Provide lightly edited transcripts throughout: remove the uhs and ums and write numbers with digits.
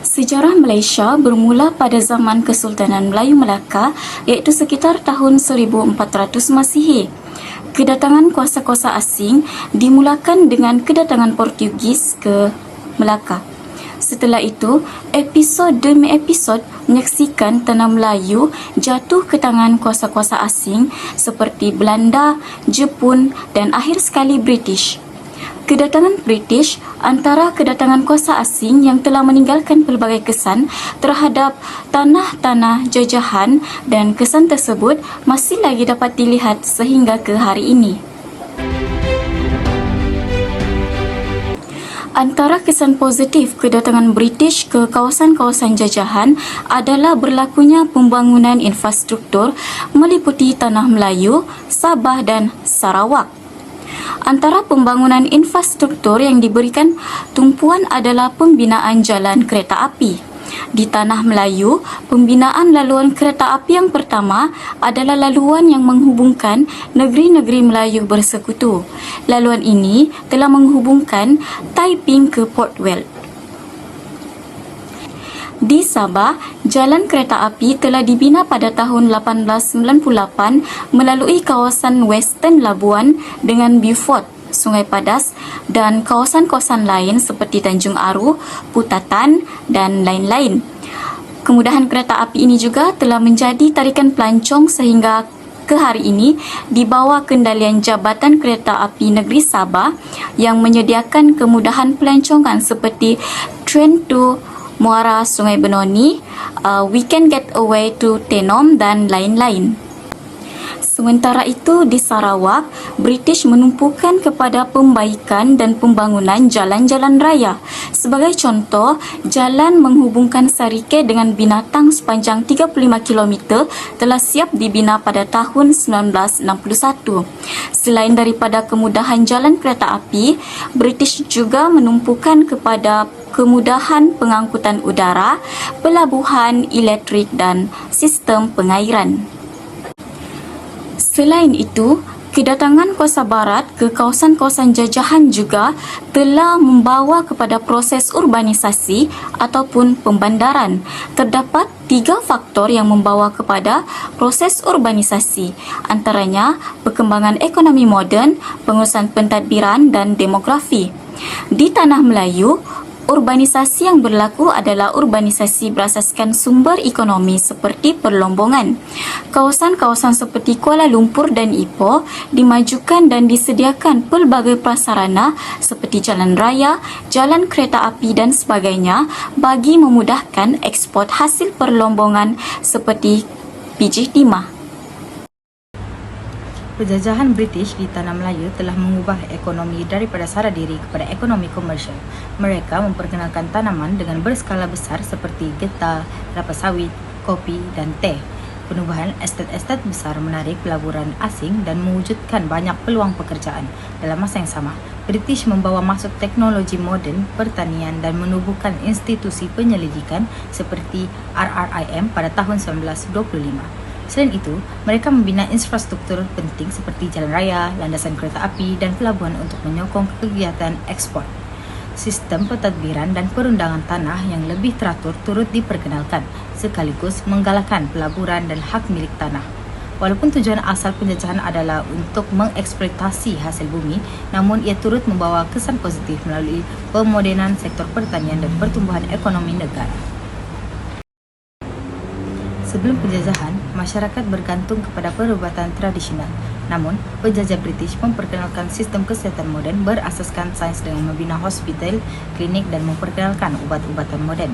Sejarah Malaysia bermula pada zaman Kesultanan Melayu Melaka iaitu sekitar tahun 1400 Masihi. Kedatangan kuasa-kuasa asing dimulakan dengan kedatangan Portugis ke Melaka. Setelah itu, episod demi episod menyaksikan tanah Melayu jatuh ke tangan kuasa-kuasa asing seperti Belanda, Jepun dan akhir sekali British. Kedatangan British antara kedatangan kuasa asing yang telah meninggalkan pelbagai kesan terhadap tanah-tanah jajahan dan kesan tersebut masih lagi dapat dilihat sehingga ke hari ini. Antara kesan positif kedatangan British ke kawasan-kawasan jajahan adalah berlakunya pembangunan infrastruktur meliputi Tanah Melayu, Sabah dan Sarawak. Antara pembangunan infrastruktur yang diberikan tumpuan adalah pembinaan jalan kereta api. Di Tanah Melayu, pembinaan laluan kereta api yang pertama adalah laluan yang menghubungkan negeri-negeri Melayu bersekutu. Laluan ini telah menghubungkan Taiping ke Port Vale. Di Sabah, jalan kereta api telah dibina pada tahun 1898 melalui kawasan Western Labuan dengan Beaufort, Sungai Padas dan kawasan-kawasan lain seperti Tanjung Aru, Putatan dan lain-lain. Kemudahan kereta api ini juga telah menjadi tarikan pelancong sehingga ke hari ini di bawah kendalian Jabatan Kereta Api Negeri Sabah yang menyediakan kemudahan pelancongan seperti Train to Muara Sungai Benoni, Weekend Getaway to Tenom dan lain-lain. Sementara itu di Sarawak, British menumpukan kepada pembaikan dan pembangunan jalan-jalan raya. Sebagai contoh, jalan menghubungkan Sarike dengan Binatang sepanjang 35 km telah siap dibina pada tahun 1961. Selain daripada kemudahan jalan kereta api, British juga menumpukan kepada kemudahan pengangkutan udara, pelabuhan, elektrik dan sistem pengairan. Selain itu, kedatangan kuasa barat ke kawasan-kawasan jajahan juga telah membawa kepada proses urbanisasi ataupun pembandaran. Terdapat 3 faktor yang membawa kepada proses urbanisasi, antaranya perkembangan ekonomi moden, pengurusan pentadbiran dan demografi. Di Tanah Melayu, urbanisasi yang berlaku adalah urbanisasi berasaskan sumber ekonomi seperti perlombongan. Kawasan-kawasan seperti Kuala Lumpur dan Ipoh dimajukan dan disediakan pelbagai prasarana seperti jalan raya, jalan kereta api dan sebagainya bagi memudahkan ekspor hasil perlombongan seperti biji timah. Penjajahan British di Tanah Melayu telah mengubah ekonomi daripada sara diri kepada ekonomi komersial. Mereka memperkenalkan tanaman dengan berskala besar seperti getah, kelapa sawit, kopi dan teh. Penubuhan estet-estet besar menarik pelaburan asing dan mewujudkan banyak peluang pekerjaan. Dalam masa yang sama, British membawa masuk teknologi moden, pertanian dan menubuhkan institusi penyelidikan seperti RRIM pada tahun 1925. Selain itu, mereka membina infrastruktur penting seperti jalan raya, landasan kereta api dan pelabuhan untuk menyokong kegiatan ekspor. Sistem pentadbiran dan perundangan tanah yang lebih teratur turut diperkenalkan, sekaligus menggalakkan pelaburan dan hak milik tanah. Walaupun tujuan asal penjajahan adalah untuk mengeksploitasi hasil bumi, namun ia turut membawa kesan positif melalui pemodenan sektor pertanian dan pertumbuhan ekonomi negara. Sebelum penjajahan, masyarakat bergantung kepada perubatan tradisional. Namun, penjajah British memperkenalkan sistem kesihatan moden berasaskan sains dengan membina hospital, klinik dan memperkenalkan ubat-ubatan moden.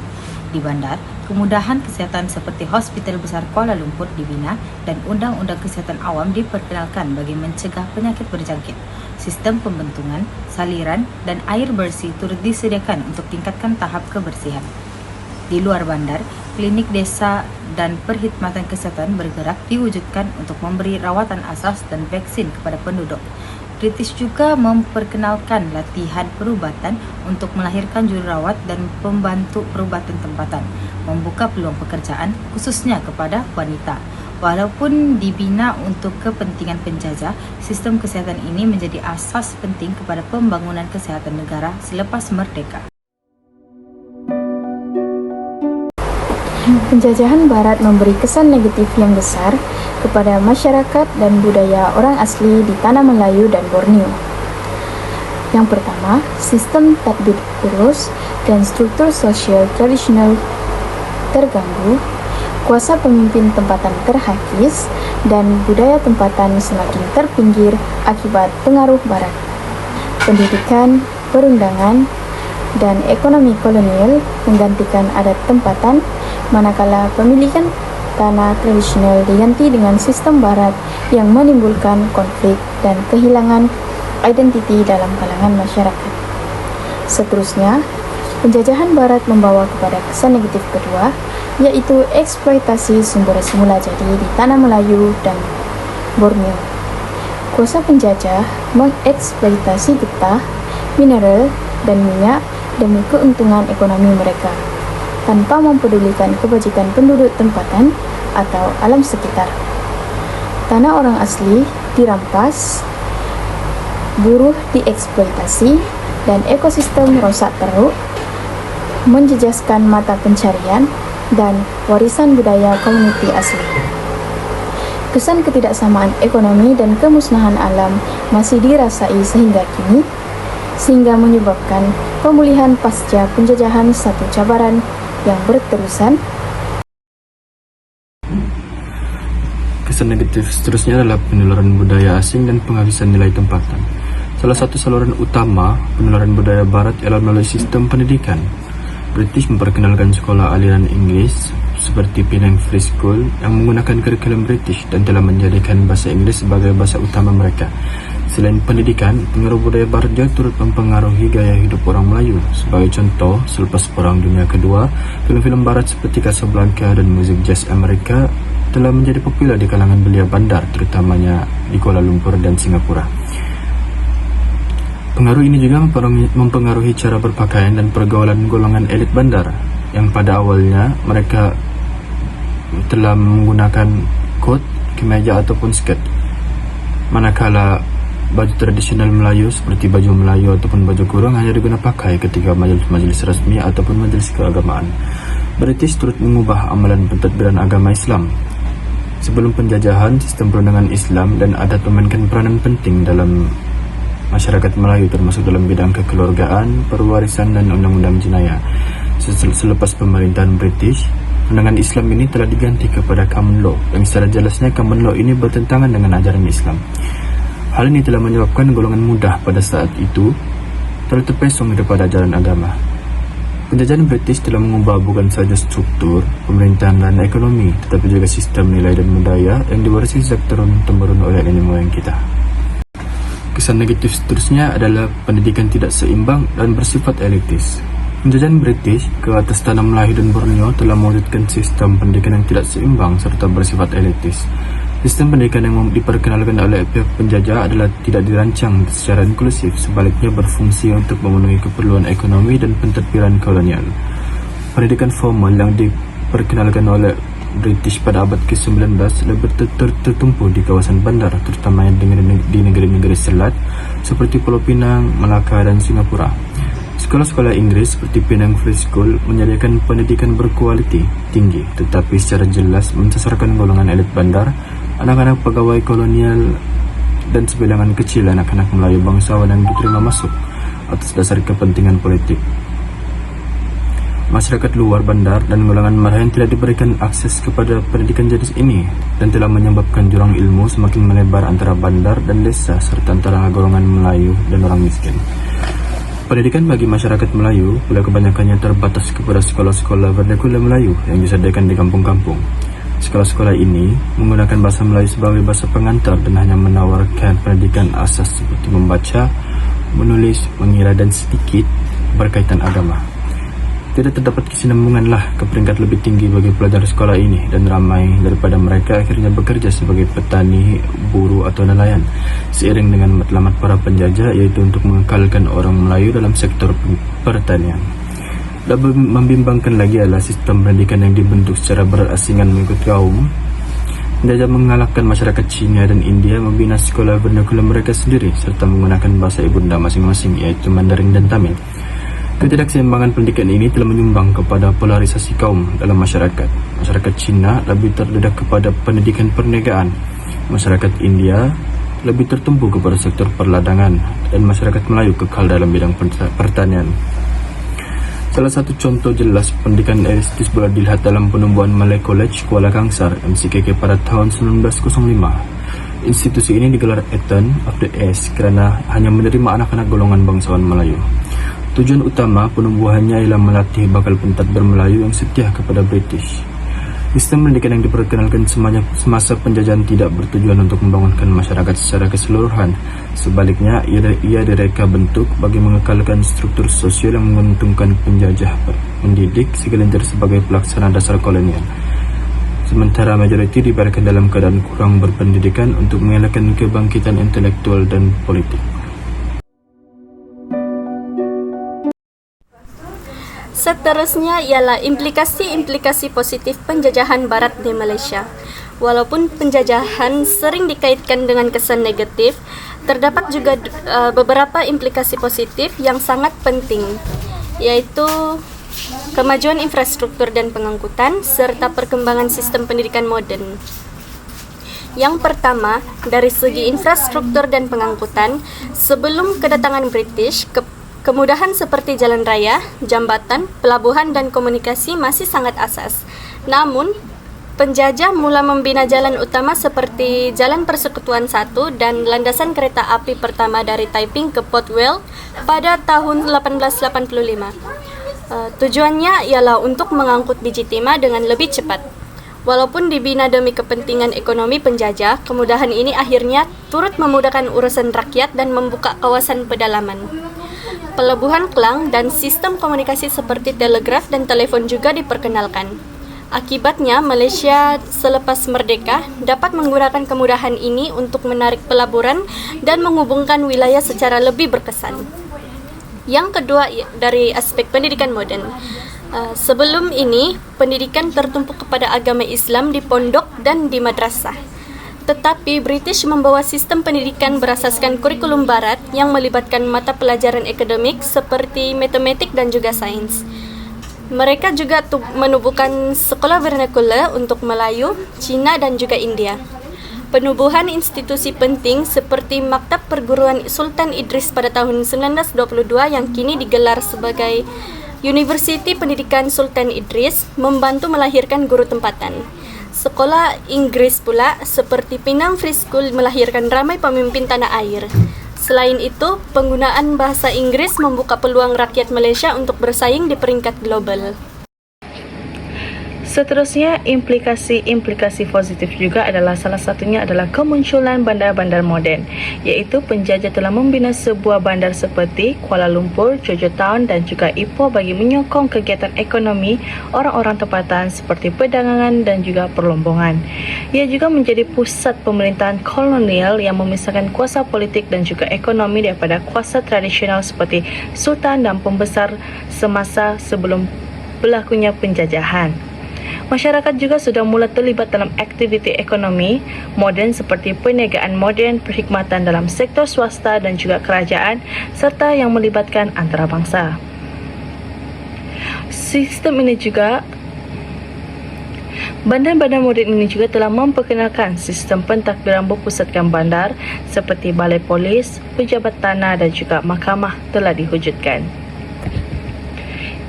Di bandar, kemudahan kesihatan seperti Hospital Besar Kuala Lumpur dibina dan Undang-Undang Kesihatan Awam diperkenalkan bagi mencegah penyakit berjangkit. Sistem pembentungan, saliran dan air bersih turut disediakan untuk tingkatkan tahap kebersihan. Di luar bandar, klinik desa dan perkhidmatan kesihatan bergerak diwujudkan untuk memberi rawatan asas dan vaksin kepada penduduk. British juga memperkenalkan latihan perubatan untuk melahirkan jururawat dan pembantu perubatan tempatan, membuka peluang pekerjaan khususnya kepada wanita. Walaupun dibina untuk kepentingan penjajah, sistem kesihatan ini menjadi asas penting kepada pembangunan kesihatan negara selepas merdeka. Penjajahan Barat memberi kesan negatif yang besar kepada masyarakat dan budaya orang asli di Tanah Melayu dan Borneo. Yang pertama, sistem tadbir urus dan struktur sosial tradisional terganggu, kuasa pemimpin tempatan terhakis, dan budaya tempatan semakin terpinggir akibat pengaruh Barat. Pendidikan, perundangan, dan ekonomi kolonial menggantikan adat tempatan, manakala pemilikan tanah tradisional diganti dengan sistem Barat yang menimbulkan konflik dan kehilangan identiti dalam kalangan masyarakat. Seterusnya, penjajahan Barat membawa kepada kesan negatif kedua, yaitu eksploitasi sumber semula jadi di Tanah Melayu dan Borneo. Kuasa penjajah mengeksploitasi getah, mineral, dan minyak demi keuntungan ekonomi mereka, tanpa mempedulikan kebajikan penduduk tempatan atau alam sekitar. Tanah orang asli dirampas, buruh dieksploitasi, dan ekosistem rosak teruk, menjejaskan mata pencarian dan warisan budaya komuniti asli. Kesan ketidaksamaan ekonomi dan kemusnahan alam masih dirasai sehingga kini, sehingga menyebabkan pemulihan pasca penjajahan satu cabaran yang berterusan. Kesan negatif seterusnya adalah penularan budaya asing dan penghabisan nilai tempatan. Salah satu saluran utama penularan budaya Barat ialah melalui sistem pendidikan. British memperkenalkan sekolah aliran Inggris seperti Penang Free School yang menggunakan kurikulum British dan telah menjadikan bahasa Inggris sebagai bahasa utama mereka. Selain pendidikan, pengaruh budaya Barat juga turut mempengaruhi gaya hidup orang Melayu. Sebagai contoh, selepas Perang Dunia Kedua, film-film Barat seperti Casablanca dan musik jazz Amerika telah menjadi popular di kalangan belia bandar, terutamanya di Kuala Lumpur dan Singapura. Pengaruh ini juga mempengaruhi cara berpakaian dan pergaulan golongan elit bandar, yang pada awalnya mereka telah menggunakan kot, kemeja ataupun skirt. Manakala baju tradisional Melayu seperti baju Melayu ataupun baju kurung hanya digunakan pakai ketika majlis-majlis rasmi ataupun majlis keagamaan. British turut mengubah amalan pentadbiran agama Islam. Sebelum penjajahan, sistem perundangan Islam dan adat memainkan peranan penting dalam masyarakat Melayu, termasuk dalam bidang kekeluargaan, perwarisan dan undang-undang jenayah. Selepas pemerintahan British, pandangan Islam ini telah diganti kepada Common Law, yang secara jelasnya Common Law ini bertentangan dengan ajaran Islam. Hal ini telah menyebabkan golongan muda pada saat itu telah terpesong daripada ajaran agama. Penjajahan British telah mengubah bukan saja struktur pemerintahan dan ekonomi, tetapi juga sistem nilai dan budaya yang diwarisi sejak turun-temurun oleh nenek moyang kita. Kesan negatif seterusnya adalah pendidikan tidak seimbang dan bersifat elitis. Penjajahan British ke atas Tanah Melayu dan Borneo telah mewujudkan sistem pendidikan yang tidak seimbang serta bersifat elitis. Sistem pendidikan yang diperkenalkan oleh pihak penjajah adalah tidak dirancang secara inklusif, sebaliknya berfungsi untuk memenuhi keperluan ekonomi dan pentadbiran kolonial. Pendidikan formal yang diperkenalkan oleh British pada abad ke-19 lebih tertumpu di kawasan bandar, terutama di negeri-negeri selat seperti Pulau Pinang, Melaka dan Singapura. Sekolah-sekolah Inggris seperti Penang Free School menyediakan pendidikan berkualiti tinggi, tetapi secara jelas mensasarkan golongan elit bandar, anak-anak pegawai kolonial dan sebilangan kecil anak-anak Melayu bangsawan yang diterima masuk atas dasar kepentingan politik. Masyarakat luar bandar dan golongan merakyat tidak diberikan akses kepada pendidikan jenis ini dan telah menyebabkan jurang ilmu semakin melebar antara bandar dan desa serta antara golongan Melayu dan orang miskin. Pendidikan bagi masyarakat Melayu pula kebanyakannya terbatas kepada sekolah-sekolah vernakular Melayu yang disediakan di kampung-kampung. Sekolah-sekolah ini menggunakan bahasa Melayu sebagai bahasa pengantar dan hanya menawarkan pendidikan asas seperti membaca, menulis, mengira dan sedikit berkaitan agama. Tidak terdapat kesinambunganlah ke peringkat lebih tinggi bagi pelajar sekolah ini dan ramai daripada mereka akhirnya bekerja sebagai petani, buruh atau nelayan seiring dengan matlamat para penjajah, yaitu untuk mengekalkan orang Melayu dalam sektor pertanian. Dan membimbangkan lagi adalah sistem pendidikan yang dibentuk secara berasingan mengikut kaum Penjajah mengalahkan masyarakat Cina dan India membina sekolah vernakular mereka sendiri serta menggunakan bahasa ibunda masing-masing iaitu Mandarin dan Tamil. Ketidakseimbangan pendidikan ini telah menyumbang kepada polarisasi kaum dalam masyarakat. Masyarakat Cina lebih terdedah kepada pendidikan perniagaan. Masyarakat India lebih tertumpu kepada sektor perladangan dan masyarakat Melayu kekal dalam bidang pertanian. Salah satu contoh jelas pendidikan elitis boleh dilihat dalam penumbuhan Malay College Kuala Kangsar MCKK pada tahun 1905. Institusi ini digelar Eton of the East kerana hanya menerima anak-anak golongan bangsawan Melayu. Tujuan utama penumbuhannya ialah melatih bakal pentadbir Melayu yang setia kepada British. Sistem pendidikan yang diperkenalkan semasa penjajahan tidak bertujuan untuk membangunkan masyarakat secara keseluruhan. Sebaliknya, ia direka bentuk bagi mengekalkan struktur sosial yang menguntungkan penjajah mendidik segelintir sebagai pelaksana dasar kolonial. Sementara majoriti dibiarkan dalam keadaan kurang berpendidikan untuk mengelakkan kebangkitan intelektual dan politik. Seterusnya ialah implikasi-implikasi positif penjajahan Barat di Malaysia. Walaupun penjajahan sering dikaitkan dengan kesan negatif, terdapat juga beberapa implikasi positif yang sangat penting, yaitu kemajuan infrastruktur dan pengangkutan serta perkembangan sistem pendidikan moden. Yang pertama, dari segi infrastruktur dan pengangkutan, sebelum kedatangan British, kemudahan seperti jalan raya, jambatan, pelabuhan dan komunikasi masih sangat asas. Namun, penjajah mula membina jalan utama seperti Jalan Persekutuan 1 dan landasan kereta api pertama dari Taiping ke Port Vale pada tahun 1885. Tujuannya ialah untuk mengangkut biji timah dengan lebih cepat. Walaupun dibina demi kepentingan ekonomi penjajah, kemudahan ini akhirnya turut memudahkan urusan rakyat dan membuka kawasan pedalaman. Pelabuhan Klang dan sistem komunikasi seperti telegraf dan telefon juga diperkenalkan. Akibatnya, Malaysia selepas merdeka dapat menggunakan kemudahan ini untuk menarik pelaburan dan menghubungkan wilayah secara lebih berkesan. Yang kedua, dari aspek pendidikan moden. Sebelum ini, pendidikan tertumpu kepada agama Islam di pondok dan di madrasah. Tetapi British membawa sistem pendidikan berasaskan kurikulum barat yang melibatkan mata pelajaran akademik seperti matematik dan juga sains. Mereka juga menubuhkan sekolah vernakular untuk Melayu, Cina dan juga India. Penubuhan institusi penting seperti Maktab Perguruan Sultan Idris pada tahun 1922 yang kini digelar sebagai Universiti Pendidikan Sultan Idris membantu melahirkan guru tempatan. Sekolah Inggris pula seperti Penang Free School melahirkan ramai pemimpin tanah air. Selain itu, penggunaan bahasa Inggris membuka peluang rakyat Malaysia untuk bersaing di peringkat global. Seterusnya, implikasi positif juga adalah salah satunya adalah kemunculan bandar-bandar moden, iaitu penjajah telah membina sebuah bandar seperti Kuala Lumpur, Georgetown dan juga Ipoh bagi menyokong kegiatan ekonomi orang-orang tempatan seperti perdagangan dan juga perlombongan. Ia juga menjadi pusat pemerintahan kolonial yang memisahkan kuasa politik dan juga ekonomi daripada kuasa tradisional seperti sultan dan pembesar semasa sebelum berlakunya penjajahan. Masyarakat juga sudah mula terlibat dalam aktiviti ekonomi moden seperti perniagaan moden, perkhidmatan dalam sektor swasta dan juga kerajaan serta yang melibatkan antarabangsa. Sistem ini juga bandar-bandar moden ini juga telah memperkenalkan sistem pentadbiran berpusatkan bandar seperti balai polis, pejabat tanah dan juga mahkamah telah diwujudkan.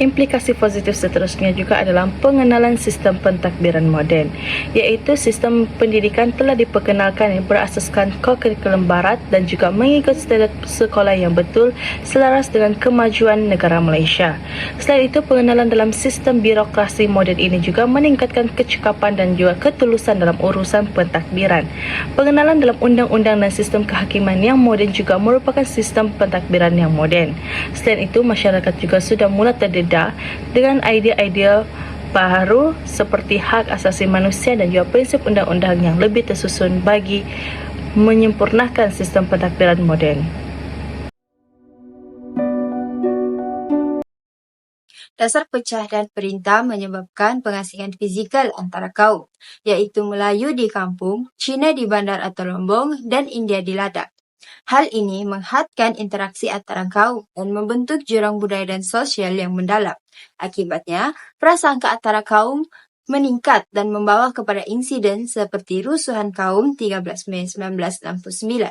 Implikasi positif seterusnya juga adalah pengenalan sistem pentadbiran moden, iaitu sistem pendidikan telah diperkenalkan yang berasaskan kurikulum barat dan juga mengikut standard sekolah yang betul selaras dengan kemajuan negara Malaysia. Selain itu, pengenalan dalam sistem birokrasi moden ini juga meningkatkan kecekapan dan juga ketulusan dalam urusan pentadbiran. Pengenalan dalam undang-undang dan sistem kehakiman yang moden juga merupakan sistem pentadbiran yang moden. Selain itu, masyarakat juga sudah mula terdedah dengan idea-idea baru seperti hak asasi manusia dan juga prinsip undang-undang yang lebih tersusun bagi menyempurnakan sistem pentadbiran moden. Dasar pecah dan perintah menyebabkan pengasingan fizikal antara kaum, yaitu Melayu di kampung, Cina di bandar atau Lombong, dan India di ladang. Hal ini menghadkan interaksi antara kaum dan membentuk jurang budaya dan sosial yang mendalam. Akibatnya, prasangka antara kaum meningkat dan membawa kepada insiden seperti rusuhan kaum 13 Mei 1969.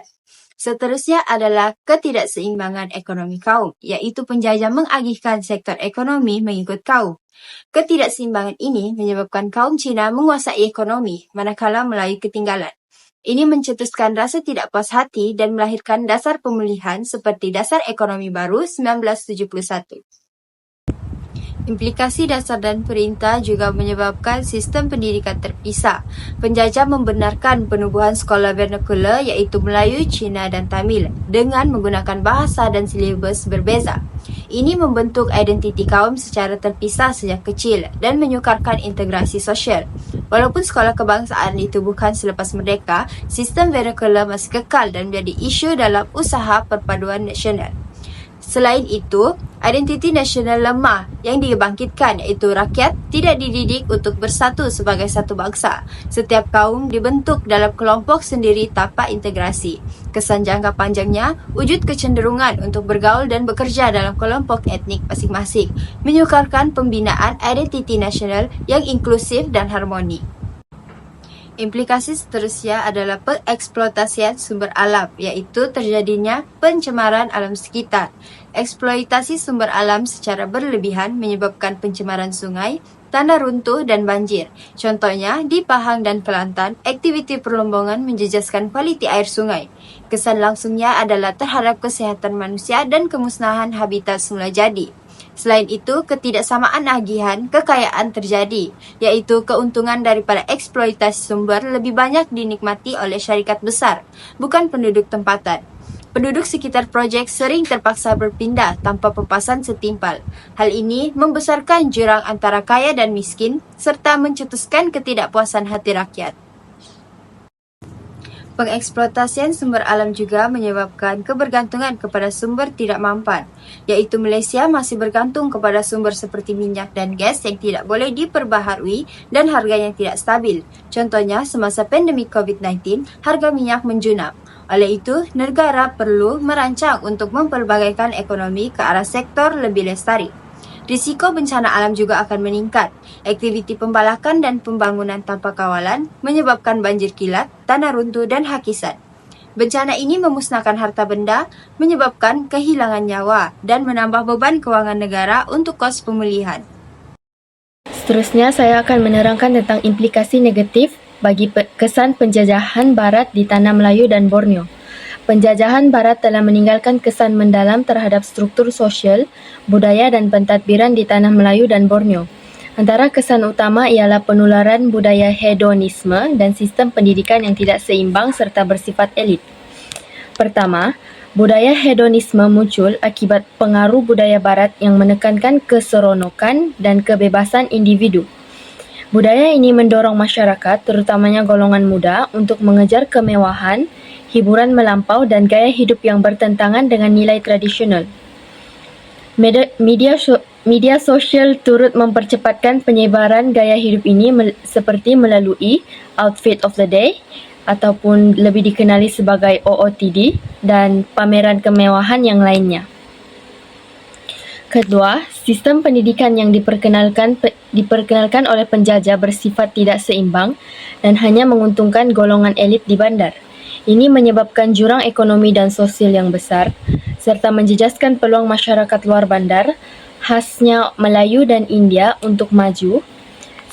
Seterusnya adalah ketidakseimbangan ekonomi kaum, yaitu penjajah mengagihkan sektor ekonomi mengikut kaum. Ketidakseimbangan ini menyebabkan kaum Cina menguasai ekonomi, manakala Melayu ketinggalan. Ini mencetuskan rasa tidak puas hati dan melahirkan dasar pemulihan seperti Dasar Ekonomi Baru 1971. Implikasi dasar dan perintah juga menyebabkan sistem pendidikan terpisah. Penjajah membenarkan penubuhan sekolah vernakular iaitu Melayu, Cina dan Tamil dengan menggunakan bahasa dan silibus berbeza. Ini membentuk identiti kaum secara terpisah sejak kecil dan menyukarkan integrasi sosial. Walaupun sekolah kebangsaan ditubuhkan selepas merdeka, sistem vernakular masih kekal dan menjadi isu dalam usaha perpaduan nasional. Selain itu, identiti nasional lemah yang dibangkitkan iaitu rakyat tidak dididik untuk bersatu sebagai satu bangsa. Setiap kaum dibentuk dalam kelompok sendiri tanpa integrasi. Kesan jangka panjangnya, wujud kecenderungan untuk bergaul dan bekerja dalam kelompok etnik masing-masing, menyukarkan pembinaan identiti nasional yang inklusif dan harmoni. Implikasi seterusnya adalah pengeksploitasian sumber alam, iaitu terjadinya pencemaran alam sekitar. Eksploitasi sumber alam secara berlebihan menyebabkan pencemaran sungai, tanah runtuh dan banjir. Contohnya, di Pahang dan Kelantan, aktiviti perlombongan menjejaskan kualiti air sungai. Kesan langsungnya adalah terhadap kesehatan manusia dan kemusnahan habitat semula jadi. Selain itu, ketidaksamaan agihan kekayaan terjadi, yaitu keuntungan daripada eksploitasi sumber lebih banyak dinikmati oleh syarikat besar, bukan penduduk tempatan. Penduduk sekitar projek sering terpaksa berpindah tanpa pepasan setimpal. Hal ini membesarkan jurang antara kaya dan miskin, serta mencetuskan ketidakpuasan hati rakyat. Pengeksploitasian sumber alam juga menyebabkan kebergantungan kepada sumber tidak mampan, iaitu Malaysia masih bergantung kepada sumber seperti minyak dan gas yang tidak boleh diperbaharui dan harganya tidak stabil. Contohnya, semasa pandemik COVID-19, harga minyak menjunam. Oleh itu, negara perlu merancang untuk memperbagaikan ekonomi ke arah sektor lebih lestari. Risiko bencana alam juga akan meningkat. Aktiviti pembalakan dan pembangunan tanpa kawalan menyebabkan banjir kilat, tanah runtuh dan hakisan. Bencana ini memusnahkan harta benda, menyebabkan kehilangan nyawa dan menambah beban kewangan negara untuk kos pemulihan. Seterusnya, saya akan menerangkan tentang implikasi negatif bagi kesan penjajahan Barat di Tanah Melayu dan Borneo. Penjajahan Barat telah meninggalkan kesan mendalam terhadap struktur sosial, budaya dan pentadbiran di Tanah Melayu dan Borneo. Antara kesan utama ialah penularan budaya hedonisme dan sistem pendidikan yang tidak seimbang serta bersifat elit. Pertama, budaya hedonisme muncul akibat pengaruh budaya Barat yang menekankan keseronokan dan kebebasan individu. Budaya ini mendorong masyarakat, terutamanya golongan muda, untuk mengejar kemewahan, hiburan melampau dan gaya hidup yang bertentangan dengan nilai tradisional. Media sosial turut mempercepatkan penyebaran gaya hidup ini seperti melalui Outfit of the Day ataupun lebih dikenali sebagai OOTD dan pameran kemewahan yang lainnya. Kedua, sistem pendidikan yang diperkenalkan oleh penjajah bersifat tidak seimbang dan hanya menguntungkan golongan elit di bandar. Ini menyebabkan jurang ekonomi dan sosial yang besar, serta menjejaskan peluang masyarakat luar bandar, khasnya Melayu dan India, untuk maju.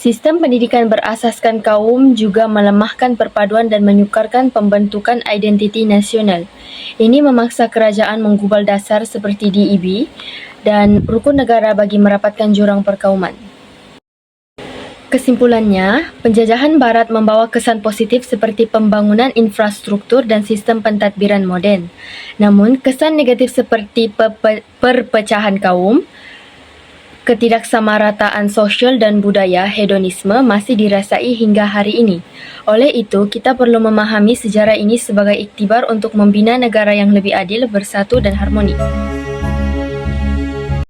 Sistem pendidikan berasaskan kaum juga melemahkan perpaduan dan menyukarkan pembentukan identiti nasional. Ini memaksa kerajaan menggubal dasar seperti DEB dan rukun negara bagi merapatkan jurang perkauman. Kesimpulannya, penjajahan Barat membawa kesan positif seperti pembangunan infrastruktur dan sistem pentadbiran moden. Namun, kesan negatif seperti perpecahan kaum, ketidaksamarataan sosial dan budaya hedonisme masih dirasai hingga hari ini. Oleh itu, kita perlu memahami sejarah ini sebagai iktibar untuk membina negara yang lebih adil, bersatu dan harmoni.